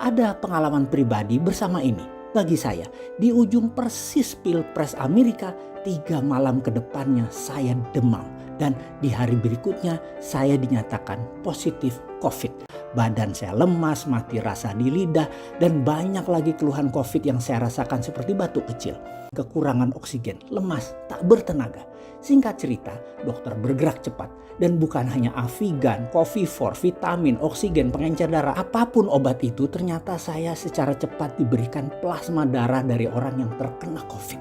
Ada pengalaman pribadi bersama ini. Bagi saya, di ujung persis Pilpres Amerika, 3 malam ke depannya saya demam. Dan di hari berikutnya saya dinyatakan positif COVID. Badan saya lemas, mati rasa di lidah, dan banyak lagi keluhan COVID yang saya rasakan seperti batuk kecil. Kekurangan oksigen, lemas, tak bertenaga. Singkat cerita, dokter bergerak cepat. Dan bukan hanya Avigan, Covifor, vitamin, oksigen, pengencer darah, apapun obat itu, ternyata saya secara cepat diberikan plasma darah dari orang yang terkena COVID.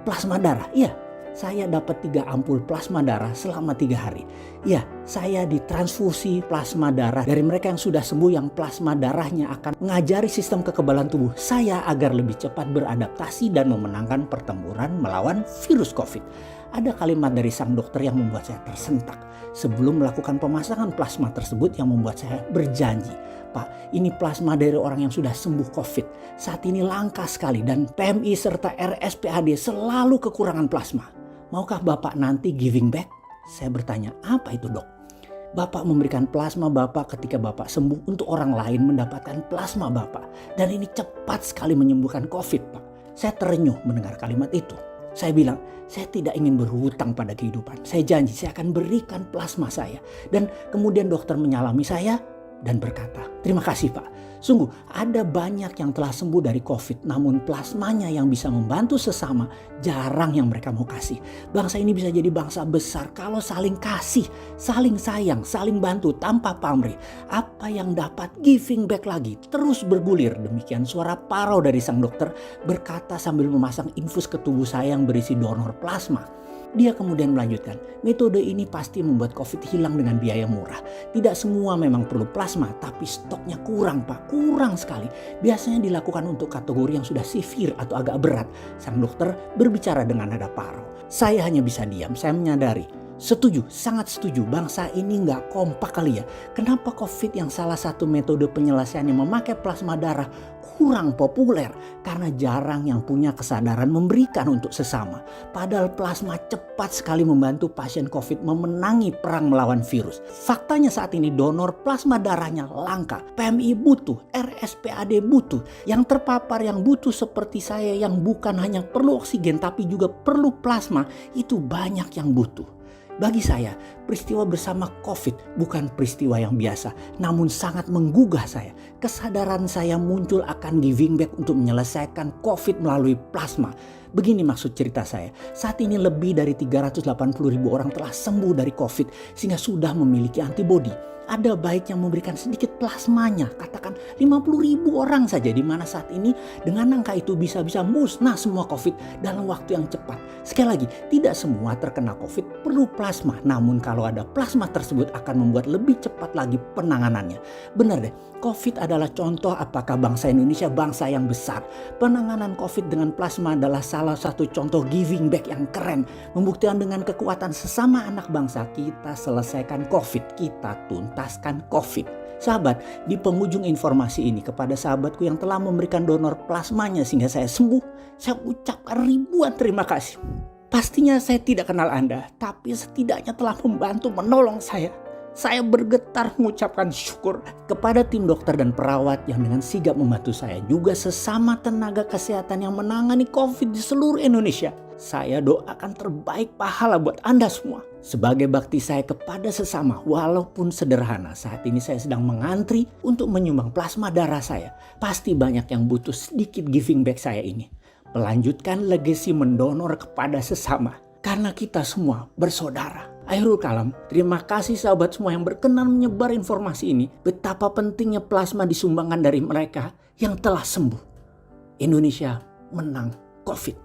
Plasma darah, iya. Saya dapat 3 ampul plasma darah selama 3 hari. Ya, saya ditransfusi plasma darah dari mereka yang sudah sembuh, yang plasma darahnya akan mengajari sistem kekebalan tubuh saya agar lebih cepat beradaptasi dan memenangkan pertempuran melawan virus COVID. Ada kalimat dari sang dokter yang membuat saya tersentak. Sebelum melakukan pemasangan plasma tersebut yang membuat saya berjanji, Pak, ini plasma dari orang yang sudah sembuh COVID. Saat ini langka sekali dan PMI serta RSPAD selalu kekurangan plasma. Maukah Bapak nanti giving back? Saya bertanya, apa itu dok? Bapak memberikan plasma Bapak ketika Bapak sembuh untuk orang lain mendapatkan plasma Bapak. Dan ini cepat sekali menyembuhkan COVID, Pak. Saya terenyuh mendengar kalimat itu. Saya bilang, saya tidak ingin berhutang pada kehidupan. Saya janji saya akan berikan plasma saya. Dan kemudian dokter menyalami saya dan berkata, terima kasih Pak. Sungguh ada banyak yang telah sembuh dari COVID, namun plasmanya yang bisa membantu sesama jarang yang mereka mau kasih. Bangsa ini bisa jadi bangsa besar kalau saling kasih, saling sayang, saling bantu tanpa pamrih. Apa yang dapat giving back lagi terus bergulir. Demikian suara parau dari sang dokter berkata sambil memasang infus ke tubuh saya yang berisi donor plasma. Dia kemudian melanjutkan, metode ini pasti membuat COVID hilang dengan biaya murah. Tidak semua memang perlu plasma, tapi stoknya kurang Pak, kurang sekali. Biasanya dilakukan untuk kategori yang sudah severe atau agak berat. Sang dokter berbicara dengan nada parau. Saya hanya bisa diam, saya menyadari. Setuju, sangat setuju. Bangsa ini nggak kompak kali ya. Kenapa COVID yang salah satu metode penyelesaiannya memakai plasma darah kurang populer? Karena jarang yang punya kesadaran memberikan untuk sesama. Padahal plasma cepat sekali membantu pasien COVID memenangi perang melawan virus. Faktanya saat ini donor plasma darahnya langka. PMI butuh, RSPAD butuh. Yang terpapar yang butuh seperti saya yang bukan hanya perlu oksigen tapi juga perlu plasma, itu banyak yang butuh. Bagi saya, peristiwa bersama COVID bukan peristiwa yang biasa, namun sangat menggugah saya. Kesadaran saya muncul akan giving back untuk menyelesaikan COVID melalui plasma. Begini maksud cerita saya, saat ini lebih dari 380.000 orang telah sembuh dari COVID sehingga sudah memiliki antibodi. Ada baiknya memberikan sedikit plasmanya, katakan 50.000 orang saja, di mana saat ini dengan angka itu bisa-bisa musnah semua COVID dalam waktu yang cepat. Sekali lagi, tidak semua terkena COVID perlu plasma, namun kalau ada plasma tersebut akan membuat lebih cepat lagi penanganannya. Benar deh, COVID adalah contoh apakah bangsa Indonesia bangsa yang besar. Penanganan COVID dengan plasma adalah salah satu contoh giving back yang keren. Membuktikan dengan kekuatan sesama anak bangsa, kita selesaikan COVID, kita tuntaskan COVID. Sahabat, di penghujung informasi ini kepada sahabatku yang telah memberikan donor plasmanya sehingga saya sembuh, saya ucapkan ribuan terima kasih. Pastinya saya tidak kenal Anda, tapi setidaknya telah membantu menolong saya. Saya bergetar mengucapkan syukur kepada tim dokter dan perawat yang dengan sigap membantu saya. Juga sesama tenaga kesehatan yang menangani COVID di seluruh Indonesia. Saya doakan terbaik pahala buat Anda semua. Sebagai bakti saya kepada sesama, walaupun sederhana, saat ini saya sedang mengantri untuk menyumbang plasma darah saya. Pasti banyak yang butuh sedikit giving back saya ini. Melanjutkan legasi mendonor kepada sesama. Karena kita semua bersaudara. Akhirul kalam, terima kasih sahabat semua yang berkenan menyebar informasi ini. Betapa pentingnya plasma disumbangkan dari mereka yang telah sembuh. Indonesia menang COVID.